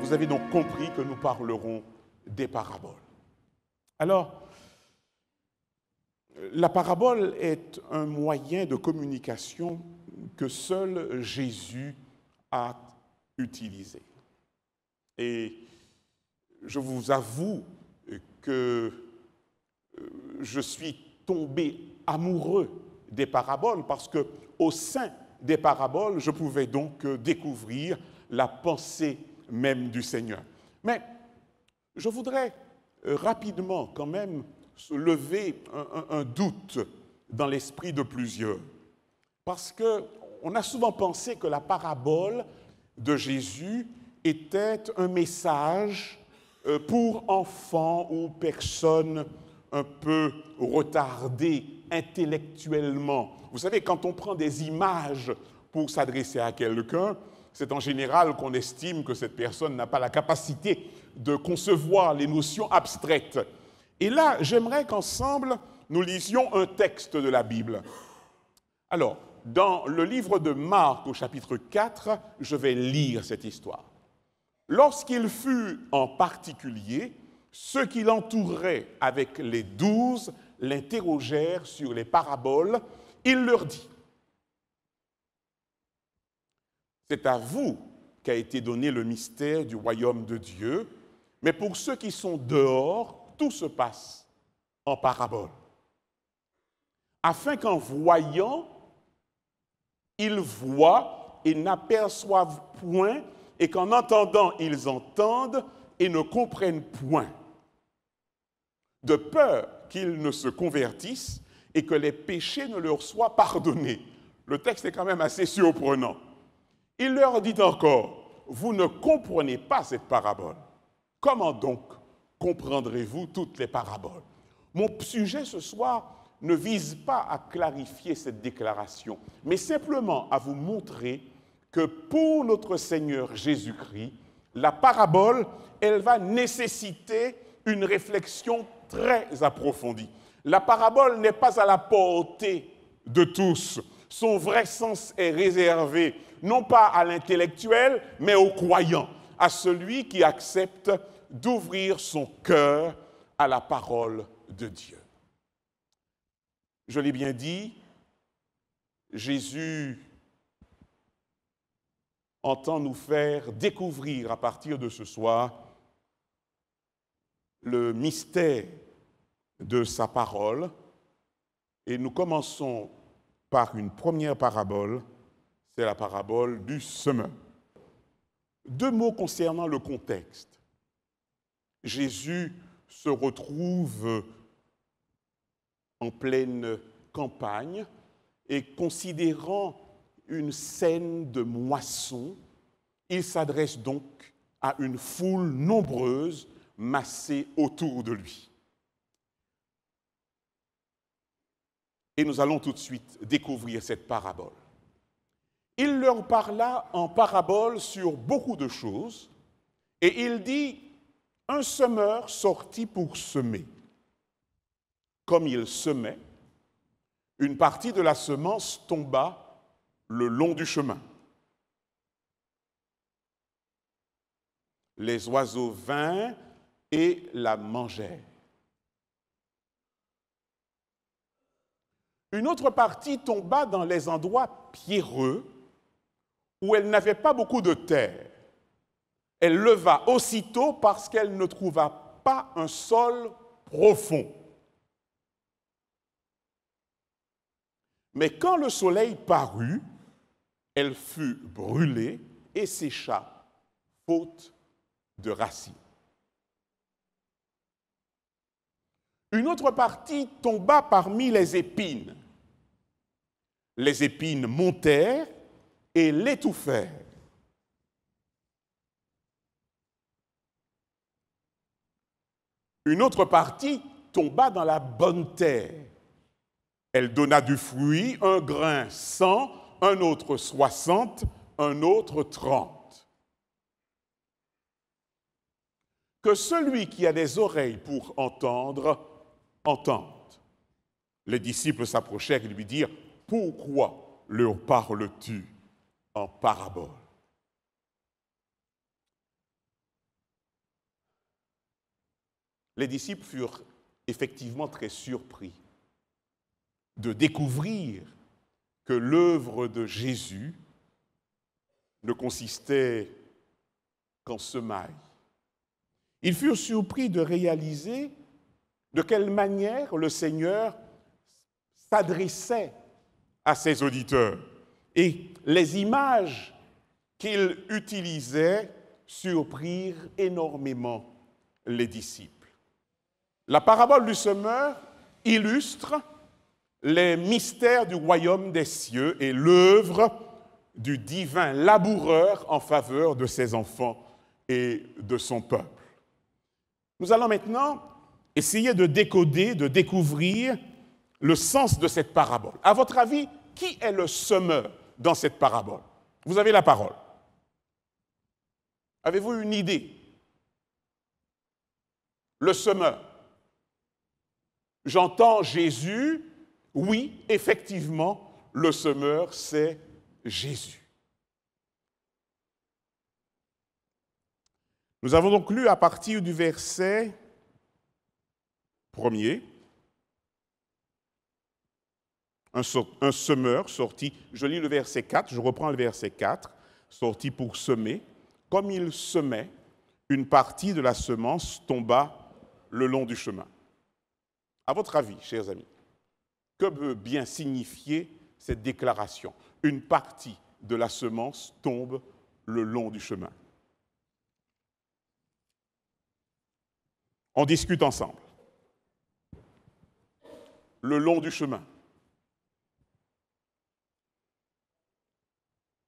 Vous avez donc compris que nous parlerons des paraboles. Alors, la parabole est un moyen de communication que seul Jésus a utilisé. Et je vous avoue que je suis tombé amoureux des paraboles parce qu'au sein des paraboles, je pouvais donc découvrir la pensée même du Seigneur. Mais je voudrais rapidement quand même lever un doute dans l'esprit de plusieurs. Parce qu'on a souvent pensé que la parabole de Jésus était un message pour enfants ou personnes un peu retardées intellectuellement. Vous savez, quand on prend des images pour s'adresser à quelqu'un, c'est en général qu'on estime que cette personne n'a pas la capacité de concevoir les notions abstraites. Et là, j'aimerais qu'ensemble, nous lisions un texte de la Bible. Alors, dans le livre de Marc, au chapitre 4, je vais lire cette histoire. Lorsqu'il fut en particulier, ceux qui l'entouraient avec les 12 l'interrogèrent sur les paraboles. Il leur dit: c'est à vous qu'a été donné le mystère du royaume de Dieu, mais pour ceux qui sont dehors, tout se passe en parabole, afin qu'en voyant, ils voient et n'aperçoivent point, et qu'en entendant, ils entendent et ne comprennent point, de peur qu'ils ne se convertissent et que les péchés ne leur soient pardonnés. Le texte est quand même assez surprenant. Il leur dit encore: vous ne comprenez pas cette parabole. Comment donc comprendrez-vous toutes les paraboles? Mon sujet ce soir ne vise pas à clarifier cette déclaration, mais simplement à vous montrer que pour notre Seigneur Jésus-Christ, la parabole, elle va nécessiter une réflexion très approfondie. La parabole n'est pas à la portée de tous. Son vrai sens est réservé non pas à l'intellectuel, mais au croyant, à celui qui accepte d'ouvrir son cœur à la parole de Dieu. Je l'ai bien dit, Jésus entend nous faire découvrir à partir de ce soir le mystère de sa parole. Et nous commençons par une première parabole, c'est la parabole du semeur. 2 mots concernant le contexte. Jésus se retrouve en pleine campagne et considérant une scène de moisson, il s'adresse donc à une foule nombreuse massée autour de lui. Et nous allons tout de suite découvrir cette parabole. Il leur parla en parabole sur beaucoup de choses et il dit: un semeur sortit pour semer. Comme il semait, une partie de la semence tomba le long du chemin. Les oiseaux vinrent et la mangèrent. Une autre partie tomba dans les endroits pierreux où elle n'avait pas beaucoup de terre. Elle leva aussitôt parce qu'elle ne trouva pas un sol profond. Mais quand le soleil parut, elle fut brûlée et sécha, faute de racines. Une autre partie tomba parmi les épines. Les épines montèrent et l'étouffèrent. Une autre partie tomba dans la bonne terre. Elle donna du fruit, un grain 100, un autre 60, un autre 30. Que celui qui a des oreilles pour entendre, entende. Les disciples s'approchèrent et lui dirent: pourquoi leur parles-tu en parabole? les disciples furent effectivement très surpris de découvrir que l'œuvre de Jésus ne consistait qu'en semailles. Ils furent surpris de réaliser de quelle manière le Seigneur s'adressait à ses auditeurs. Et les images qu'il utilisait surprirent énormément les disciples. La parabole du semeur illustre les mystères du royaume des cieux et l'œuvre du divin laboureur en faveur de ses enfants et de son peuple. Nous allons maintenant essayer de décoder, de découvrir le sens de cette parabole. À votre avis, qui est le semeur dans cette parabole? Vous avez la parole. Avez-vous une idée? Le semeur. J'entends Jésus. Oui, effectivement, le semeur, c'est Jésus. Nous avons donc lu à partir du verset 1er, un semeur sorti, je lis le verset 4, je reprends le verset 4, sorti pour semer. Comme il semait, une partie de la semence tomba le long du chemin. À votre avis, chers amis, que veut bien signifier cette déclaration? Une partie de la semence tombe le long du chemin. On discute ensemble. Le long du chemin.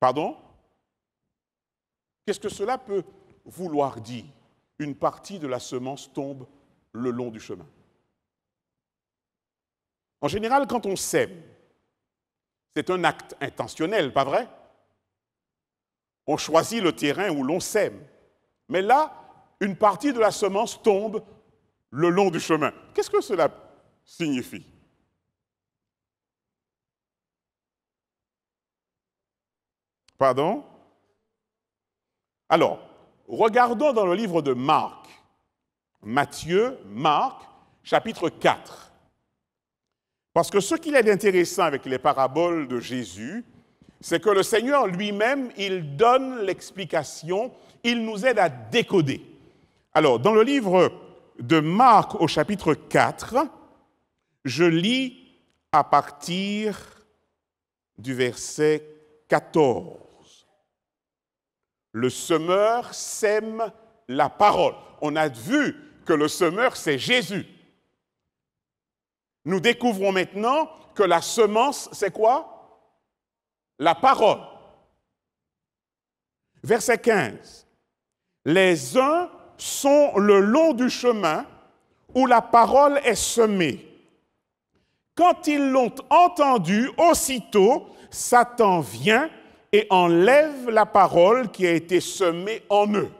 Pardon? Qu'est-ce que cela peut vouloir dire? Une partie de la semence tombe le long du chemin. En général, quand on sème, c'est un acte intentionnel, pas vrai? On choisit le terrain où l'on sème. Mais là, une partie de la semence tombe le long du chemin. Qu'est-ce que cela signifie? Pardon? Alors, regardons dans le livre de Marc, Matthieu, Marc, chapitre 4. Parce que ce qu'il est intéressant avec les paraboles de Jésus, c'est que le Seigneur lui-même, il donne l'explication, il nous aide à décoder. Alors, dans le livre de Marc au chapitre 4, je lis à partir du verset 14. Le semeur sème la parole. On a vu que le semeur, c'est Jésus. Nous découvrons maintenant que la semence, c'est quoi? La parole. Verset 15. Les uns sont le long du chemin où la parole est semée. Quand ils l'ont entendu, aussitôt, Satan vient et enlève la parole qui a été semée en eux.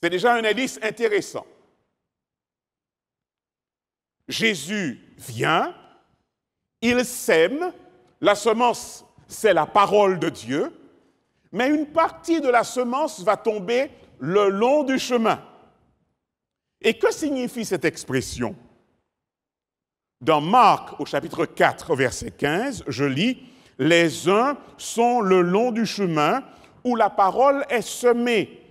C'est déjà un indice intéressant. Jésus vient, il sème, la semence, c'est la parole de Dieu, mais une partie de la semence va tomber le long du chemin. Et que signifie cette expression? Dans Marc, au chapitre 4, verset 15, je lis « Les uns sont le long du chemin où la parole est semée.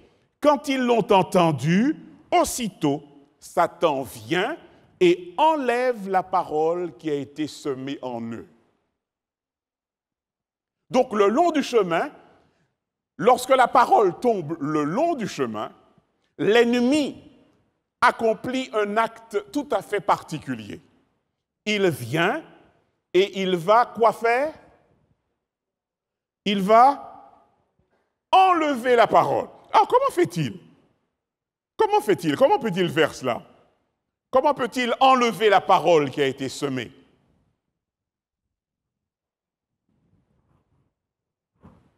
Quand ils l'ont entendu, aussitôt, Satan vient et enlève la parole qui a été semée en eux. » Donc, le long du chemin, lorsque la parole tombe le long du chemin, l'ennemi accomplit un acte tout à fait particulier. Il vient et il va quoi faire? Il va enlever la parole. Alors, comment fait-il? Comment fait-il? Comment peut-il faire cela? Comment peut-il enlever la parole qui a été semée?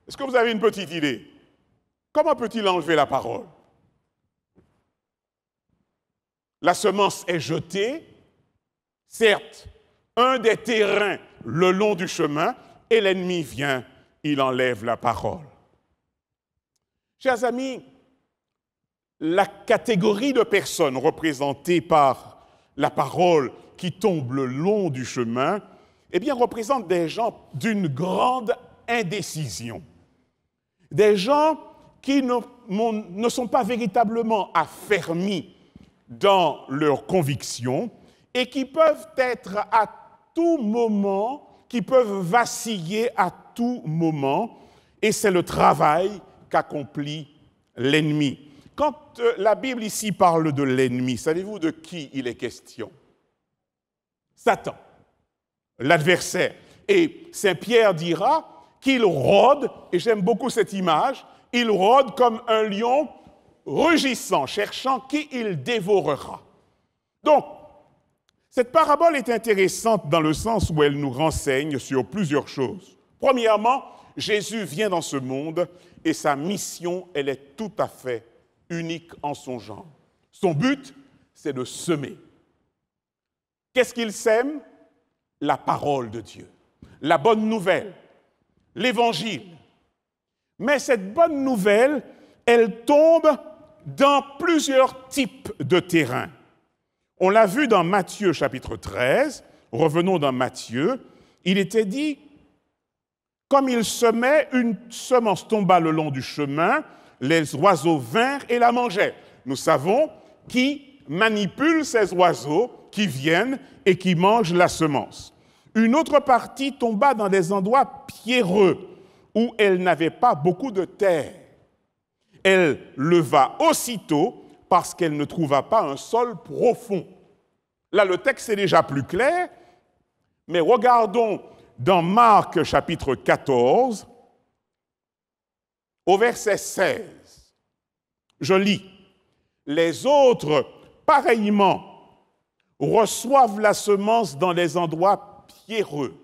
Est-ce que vous avez une petite idée? Comment peut-il enlever la parole? La semence est jetée, certes, un des terrains le long du chemin, et l'ennemi vient, il enlève la parole. Chers amis, la catégorie de personnes représentées par la parole qui tombe le long du chemin, eh bien, représente des gens d'une grande indécision. Des gens qui ne sont pas véritablement affermis dans leurs convictions et qui peuvent être à tout moment, qui peuvent vaciller à tout moment, et c'est le travail qu'accomplit l'ennemi. Quand la Bible ici parle de l'ennemi, savez-vous de qui il est question? Satan, l'adversaire. Et Saint Pierre dira qu'il rôde, et j'aime beaucoup cette image, il rôde comme un lion rugissant, cherchant qui il dévorera. Donc, cette parabole est intéressante dans le sens où elle nous renseigne sur plusieurs choses. Premièrement, Jésus vient dans ce monde et sa mission, elle est tout à fait unique en son genre. Son but, c'est de semer. Qu'est-ce qu'il sème? La parole de Dieu, la bonne nouvelle, l'évangile. Mais cette bonne nouvelle, elle tombe dans plusieurs types de terrains. On l'a vu dans Matthieu chapitre 13, revenons dans Matthieu, il était dit, comme il semait, une semence tomba le long du chemin, les oiseaux vinrent et la mangeaient. Nous savons qui manipule ces oiseaux qui viennent et qui mangent la semence. Une autre partie tomba dans des endroits pierreux où elle n'avait pas beaucoup de terre. Elle leva aussitôt parce qu'elle ne trouva pas un sol profond. Là, le texte est déjà plus clair, mais regardons dans Marc chapitre 14, au verset 16. Je lis. Les autres, pareillement, reçoivent la semence dans les endroits pierreux.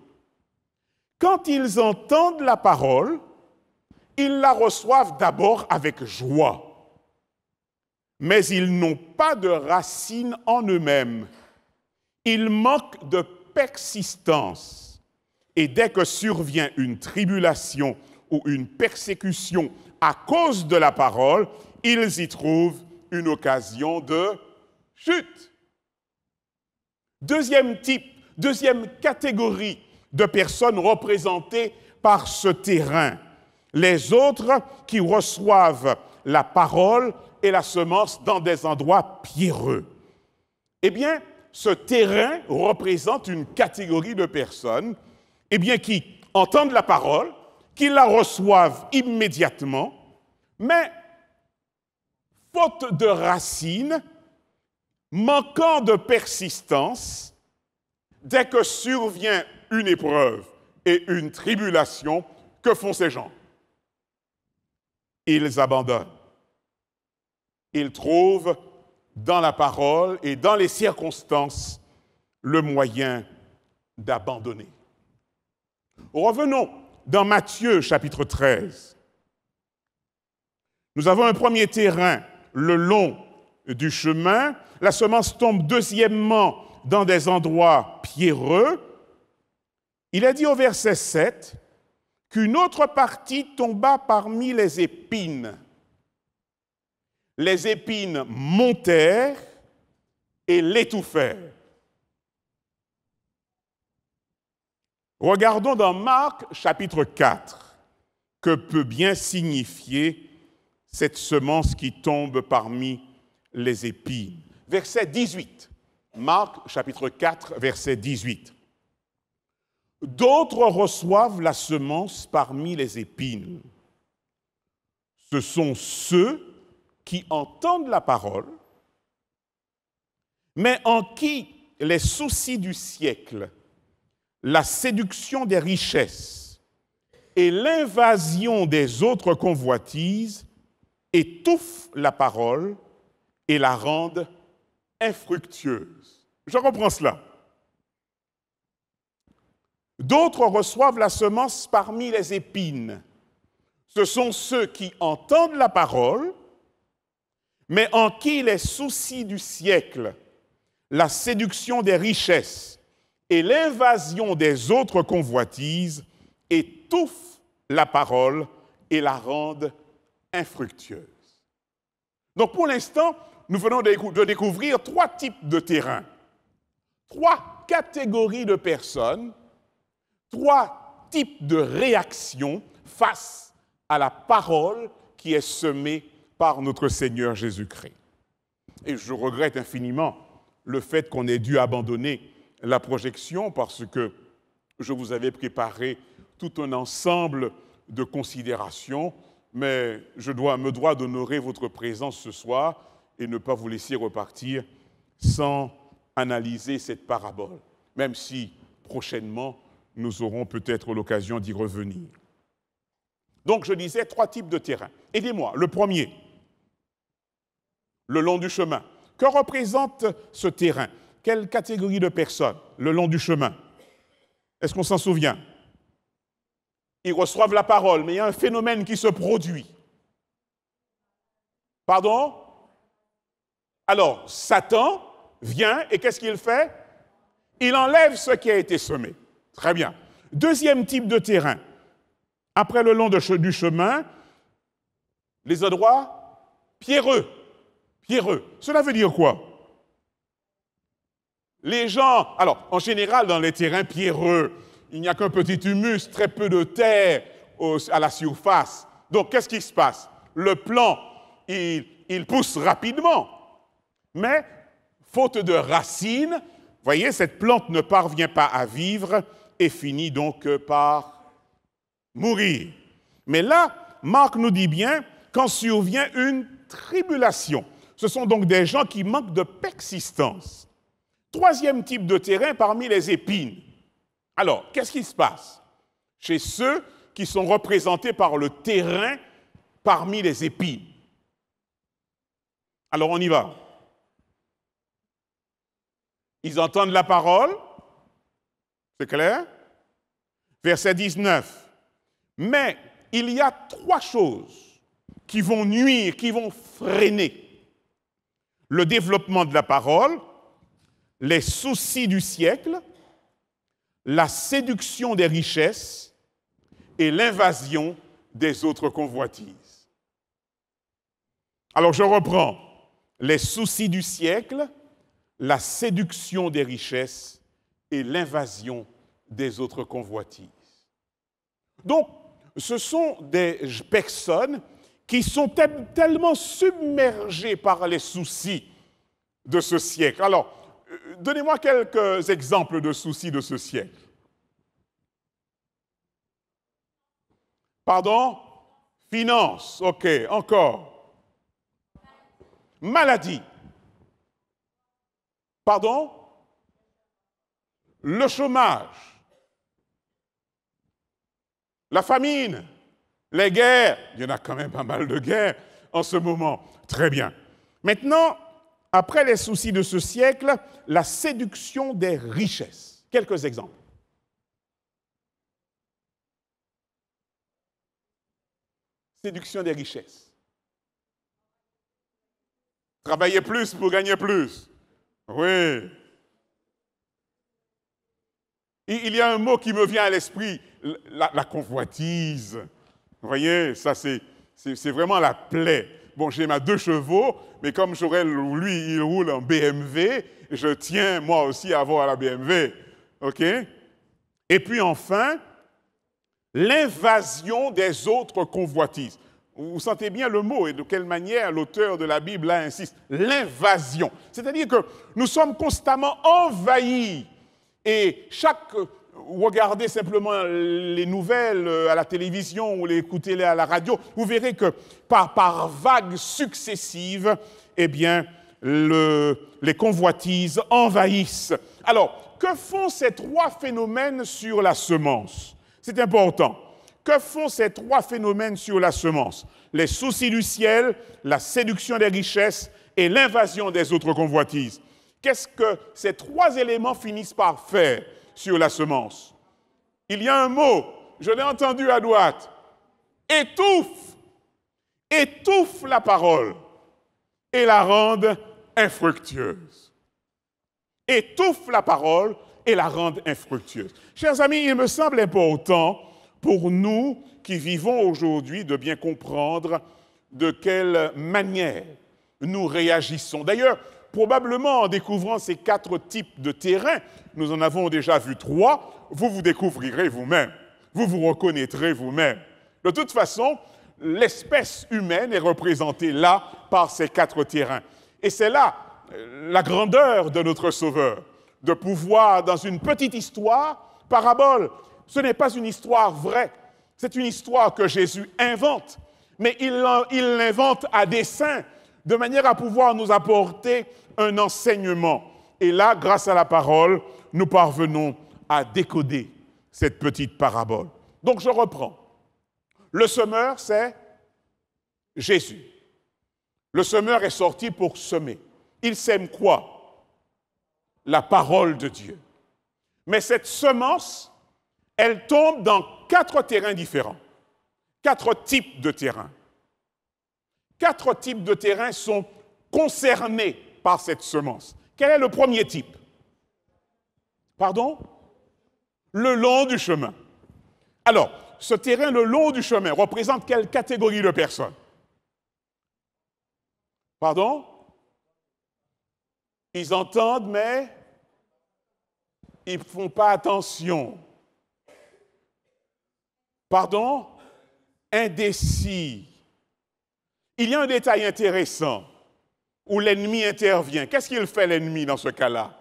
Quand ils entendent la parole, ils la reçoivent d'abord avec joie, mais ils n'ont pas de racines en eux-mêmes. Ils manquent de persistance. Et dès que survient une tribulation ou une persécution à cause de la parole, ils y trouvent une occasion de chute. Deuxième type, deuxième catégorie de personnes représentées par ce terrain. Les autres qui reçoivent la parole et la semence dans des endroits pierreux. Eh bien, ce terrain représente une catégorie de personnes qui entendent la parole, qui la reçoivent immédiatement, mais faute de racines, manquant de persistance, dès que survient une épreuve et une tribulation, que font ces gens? Ils abandonnent. Ils trouvent dans la parole et dans les circonstances le moyen d'abandonner. Revenons dans Matthieu chapitre 13. Nous avons un premier terrain le long du chemin. La semence tombe deuxièmement dans des endroits pierreux. Il est dit au verset 7 qu'une autre partie tomba parmi les épines. Les épines montèrent et l'étouffèrent. Regardons dans Marc chapitre 4, que peut bien signifier cette semence qui tombe parmi les épines. Verset 18, Marc chapitre 4, verset 18. D'autres reçoivent la semence parmi les épines. Ce sont ceux qui entendent la parole, mais en qui les soucis du siècle, la séduction des richesses et l'invasion des autres convoitises étouffent la parole et la rendent infructueuse. Je reprends cela. D'autres reçoivent la semence parmi les épines. Ce sont ceux qui entendent la parole, mais en qui les soucis du siècle, la séduction des richesses et l'invasion des autres convoitises étouffent la parole et la rendent infructueuse. Donc pour l'instant, nous venons de découvrir 3 types de terrains, 3 catégories de personnes, 3 types de réactions face à la parole qui est semée par notre Seigneur Jésus-Christ. Et je regrette infiniment le fait qu'on ait dû abandonner la projection parce que je vous avais préparé tout un ensemble de considérations, mais je me dois d'honorer votre présence ce soir et ne pas vous laisser repartir sans analyser cette parabole, même si prochainement nous aurons peut-être l'occasion d'y revenir. Donc je disais 3 types de terrains. Aidez-moi. Le premier, le long du chemin. Que représente ce terrain? Quelle catégorie de personnes le long du chemin? Est-ce qu'on s'en souvient? Ils reçoivent la parole, mais il y a un phénomène qui se produit. Pardon? Alors, Satan vient et qu'est-ce qu'il fait? Il enlève ce qui a été semé. Très bien. Deuxième type de terrain. Après le long du chemin, les endroits pierreux. Pierreux. Cela veut dire quoi? Les gens, alors en général dans les terrains pierreux, il n'y a qu'un petit humus, très peu de terre à la surface. Donc qu'est-ce qui se passe? Le plant, il pousse rapidement, mais faute de racines, voyez, cette plante ne parvient pas à vivre et finit donc par mourir. Mais là, Marc nous dit bien, quand survient une tribulation, ce sont donc des gens qui manquent de persistance. Troisième type de terrain parmi les épines. Alors, qu'est-ce qui se passe chez ceux qui sont représentés par le terrain parmi les épines? Alors, on y va. Ils entendent la parole, c'est clair? Verset 19. Mais il y a 3 choses qui vont nuire, qui vont freiner le développement de la parole, les soucis du siècle, la séduction des richesses et l'invasion des autres convoitises. Alors je reprends. Les soucis du siècle, la séduction des richesses et l'invasion des autres convoitises. Donc, ce sont des personnes qui sont tellement submergées par les soucis de ce siècle. Alors, donnez-moi quelques exemples de soucis de ce siècle. Pardon? Finance, ok, encore. Maladie. Pardon? Le chômage. La famine. Les guerres. Il y en a quand même pas mal de guerres en ce moment. Très bien. Maintenant, après les soucis de ce siècle, la séduction des richesses. Quelques exemples. Séduction des richesses. Travailler plus pour gagner plus. Oui. Il y a un mot qui me vient à l'esprit, la convoitise. Vous voyez, ça c'est vraiment la plaie. Bon, j'ai ma 2 chevaux, mais comme lui, il roule en BMW, je tiens moi aussi à avoir la BMW. OK? Et puis enfin, l'invasion des autres convoitises. Vous sentez bien le mot et de quelle manière l'auteur de la Bible là insiste. L'invasion. C'est-à-dire que nous sommes constamment envahis. Et regardez simplement les nouvelles à la télévision ou écoutez-les à la radio, vous verrez que par vagues successives, eh bien, les convoitises envahissent. Alors, que font ces 3 phénomènes sur la semence? C'est important. Que font ces 3 phénomènes sur la semence? Les soucis du ciel, la séduction des richesses et l'invasion des autres convoitises. Qu'est-ce que ces 3 éléments finissent par faire sur la semence? Il y a un mot, je l'ai entendu à droite, étouffe. Étouffe la parole et la rende infructueuse. Étouffe la parole et la rende infructueuse. Chers amis, il me semble important pour nous qui vivons aujourd'hui de bien comprendre de quelle manière nous réagissons. D'ailleurs, probablement en découvrant ces 4 types de terrains, nous en avons déjà vu 3, vous vous découvrirez vous-même, vous vous reconnaîtrez vous-même. De toute façon, l'espèce humaine est représentée là par ces 4 terrains. Et c'est là la grandeur de notre Sauveur, de pouvoir, dans une petite histoire, parabole, ce n'est pas une histoire vraie, c'est une histoire que Jésus invente, mais il l'invente à dessein, de manière à pouvoir nous apporter un enseignement. Et là, grâce à la parole, nous parvenons à décoder cette petite parabole. Donc je reprends. Le semeur, c'est Jésus. Le semeur est sorti pour semer. Il sème quoi? La parole de Dieu. Mais cette semence, elle tombe dans 4 terrains différents. 4 types de terrains. 4 types de terrains sont concernés par cette semence. Quel est le premier type? Pardon? Le long du chemin. Alors, ce terrain le long du chemin représente quelle catégorie de personnes? Pardon? Ils entendent, mais ils ne font pas attention. Pardon? Indécis. Il y a un détail intéressant où l'ennemi intervient. Qu'est-ce qu'il fait, l'ennemi, dans ce cas-là?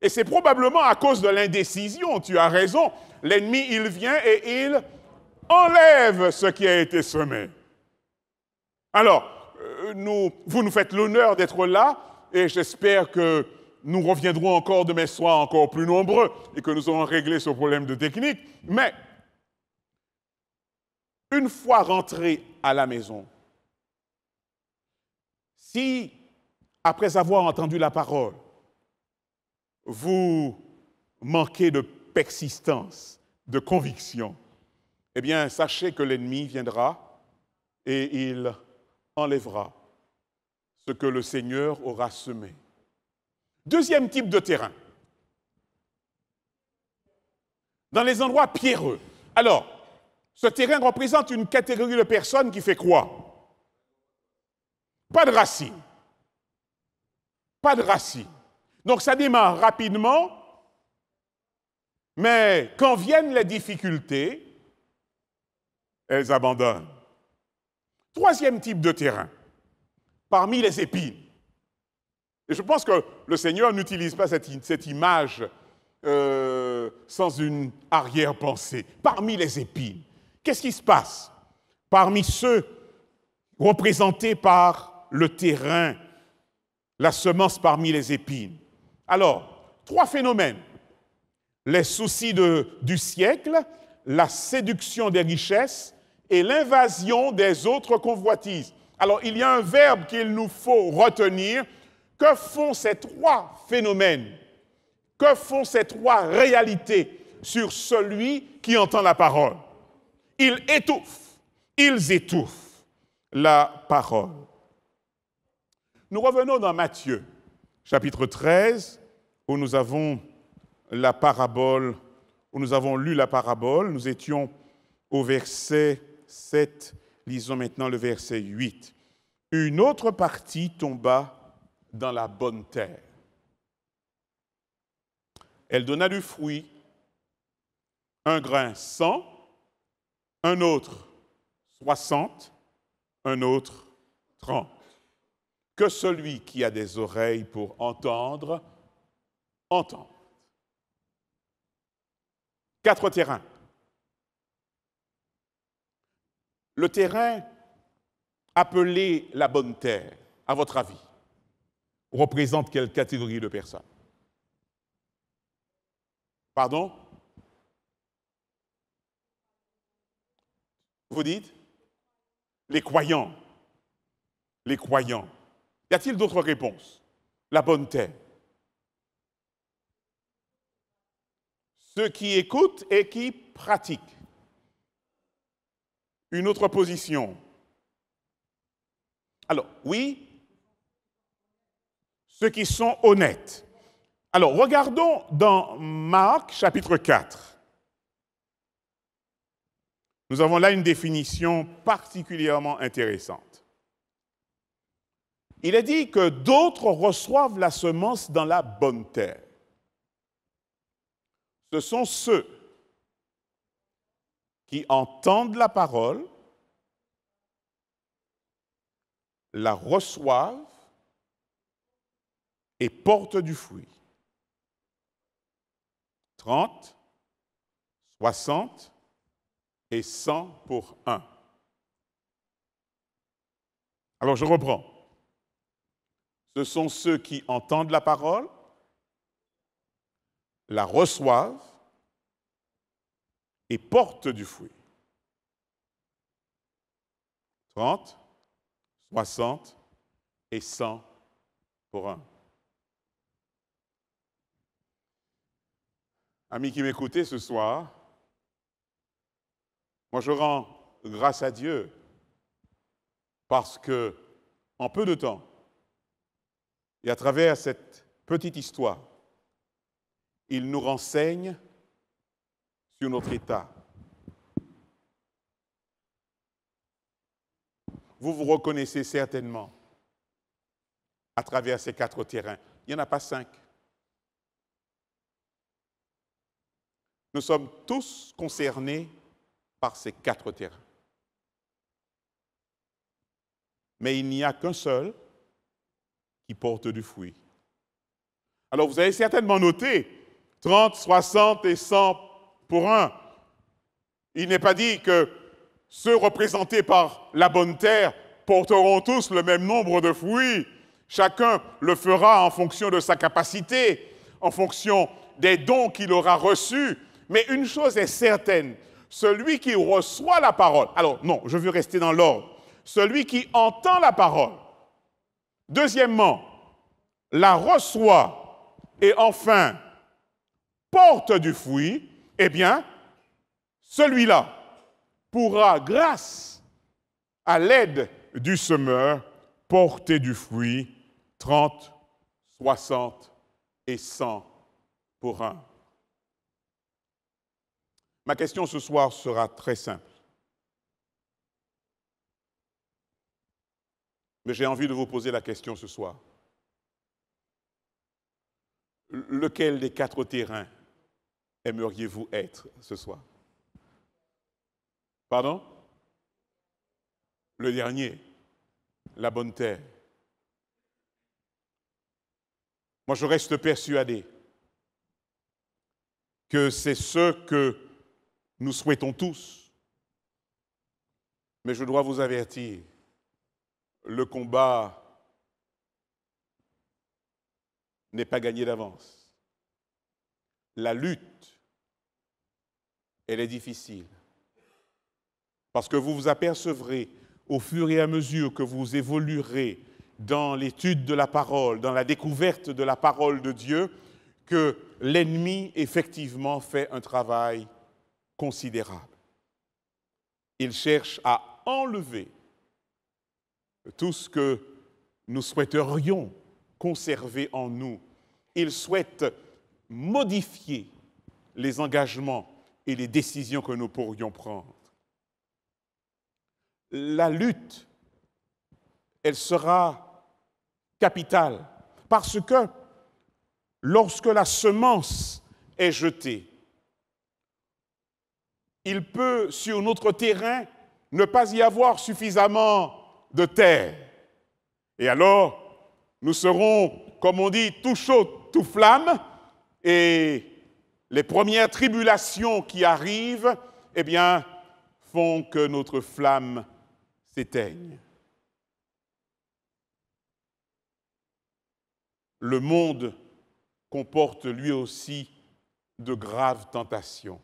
Et c'est probablement à cause de l'indécision, tu as raison. L'ennemi, il vient et il enlève ce qui a été semé. Alors, vous nous faites l'honneur d'être là, et j'espère que nous reviendrons encore demain soir encore plus nombreux et que nous aurons réglé ce problème de technique. Mais, une fois rentrés à la maison, si, après avoir entendu la parole, vous manquez de persistance, de conviction, eh bien, sachez que l'ennemi viendra et il enlèvera ce que le Seigneur aura semé. Deuxième type de terrain. Dans les endroits pierreux. Alors, ce terrain représente une catégorie de personnes qui fait quoi? Pas de racines. Pas de racines. Donc ça démarre rapidement, mais quand viennent les difficultés, elles abandonnent. Troisième type de terrain, parmi les épines. Et je pense que le Seigneur n'utilise pas cette image sans une arrière-pensée. Parmi les épines, qu'est-ce qui se passe? Parmi ceux représentés par le terrain, la semence parmi les épines. Alors, 3 phénomènes. Les soucis du siècle, la séduction des richesses et l'invasion des autres convoitises. Alors, il y a un verbe qu'il nous faut retenir. Que font ces 3 phénomènes? Que font ces 3 réalités sur celui qui entend la parole? Ils étouffent la parole. Nous revenons dans Matthieu, chapitre 13, où nous avons la parabole, où nous avons lu la parabole. Nous étions au verset 7, lisons maintenant le verset 8. Une autre partie tomba dans la bonne terre. Elle donna du fruit, un grain 100, un autre 60, un autre 30. Que celui qui a des oreilles pour entendre, entende. 4 terrains. Le terrain appelé la bonne terre, à votre avis, représente quelle catégorie de personnes? Pardon? Vous dites? Les croyants. Les croyants. Y a-t-il d'autres réponses? La bonne terre. Ceux qui écoutent et qui pratiquent. Une autre position. Alors, oui, ceux qui sont honnêtes. Alors, regardons dans Marc, chapitre 4. Nous avons là une définition particulièrement intéressante. il est dit que d'autres reçoivent la semence dans la bonne terre. Ce sont ceux qui entendent la parole, la reçoivent et portent du fruit. 30, 60 et 100 pour un. Alors je reprends. Ce sont ceux qui entendent la parole, la reçoivent et portent du fruit. 30, 60 et 100 pour un. Amis qui m'écoutez ce soir, moi je rends grâce à Dieu parce que, en peu de temps, et à travers cette petite histoire, il nous renseigne sur notre état. Vous vous reconnaissez certainement à travers ces 4 terrains. Il n'y en a pas 5. Nous sommes tous concernés par ces 4 terrains. Mais il n'y a qu'un seul qui porte du fruit. Alors vous avez certainement noté 30, 60 et 100 pour un. Il n'est pas dit que ceux représentés par la bonne terre porteront tous le même nombre de fruits. Chacun le fera en fonction de sa capacité, en fonction des dons qu'il aura reçus. Mais une chose est certaine, celui qui reçoit la parole, alors non, je veux rester dans l'ordre, celui qui entend la parole, deuxièmement, la reçoit et enfin porte du fruit, eh bien, celui-là pourra, grâce à l'aide du semeur, porter du fruit 30, 60 et 100 pour un. Ma question ce soir sera très simple. Mais j'ai envie de vous poser la question ce soir. Lequel des 4 terrains aimeriez-vous être ce soir? Pardon? Le dernier, la bonne terre. Moi, je reste persuadé que c'est ce que nous souhaitons tous. Mais je dois vous avertir, le combat n'est pas gagné d'avance. La lutte, elle est difficile. Parce que vous vous apercevrez, au fur et à mesure que vous évoluerez dans l'étude de la parole, dans la découverte de la parole de Dieu, que l'ennemi, effectivement, fait un travail considérable. Il cherche à enlever tout ce que nous souhaiterions conserver en nous. Il souhaite modifier les engagements et les décisions que nous pourrions prendre. La lutte, elle sera capitale parce que lorsque la semence est jetée, il peut, sur notre terrain, ne pas y avoir suffisamment de terre. Et alors, nous serons, comme on dit, tout chaud, tout flamme, et les premières tribulations qui arrivent, eh bien, font que notre flamme s'éteigne. Le monde comporte lui aussi de graves tentations.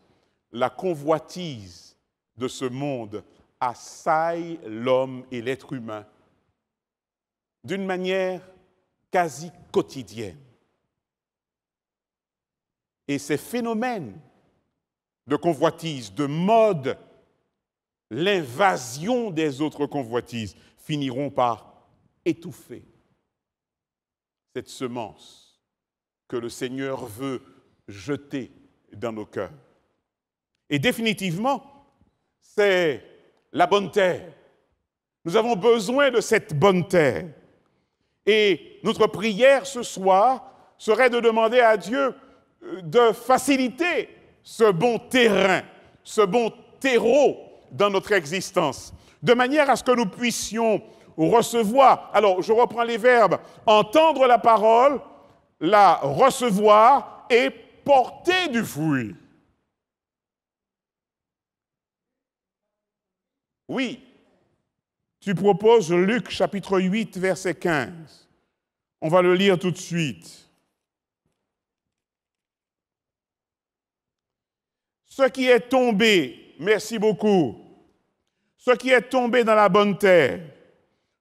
La convoitise de ce monde assaille l'homme et l'être humain d'une manière quasi quotidienne. Et ces phénomènes de convoitise, de mode, l'invasion des autres convoitises finiront par étouffer cette semence que le Seigneur veut jeter dans nos cœurs. Et définitivement, c'est la bonne terre. Nous avons besoin de cette bonne terre. Et notre prière ce soir serait de demander à Dieu de faciliter ce bon terrain, ce bon terreau dans notre existence, de manière à ce que nous puissions recevoir. Alors, je reprends les verbes, entendre la parole, la recevoir et porter du fruit. Oui, tu proposes Luc chapitre 8, verset 15. On va le lire tout de suite. Ce qui est tombé, merci beaucoup, ce qui est tombé dans la bonne terre,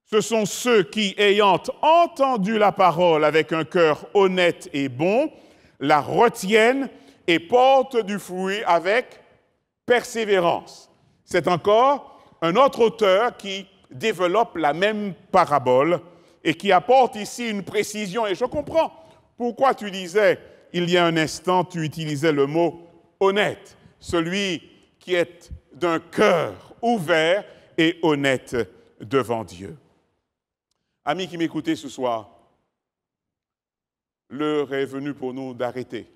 ce sont ceux qui, ayant entendu la parole avec un cœur honnête et bon, la retiennent et portent du fruit avec persévérance. C'est encore un autre auteur qui développe la même parabole et qui apporte ici une précision. Et je comprends pourquoi tu disais, il y a un instant, tu utilisais le mot honnête, celui qui est d'un cœur ouvert et honnête devant Dieu. Amis qui m'écoutez ce soir, l'heure est venue pour nous d'arrêter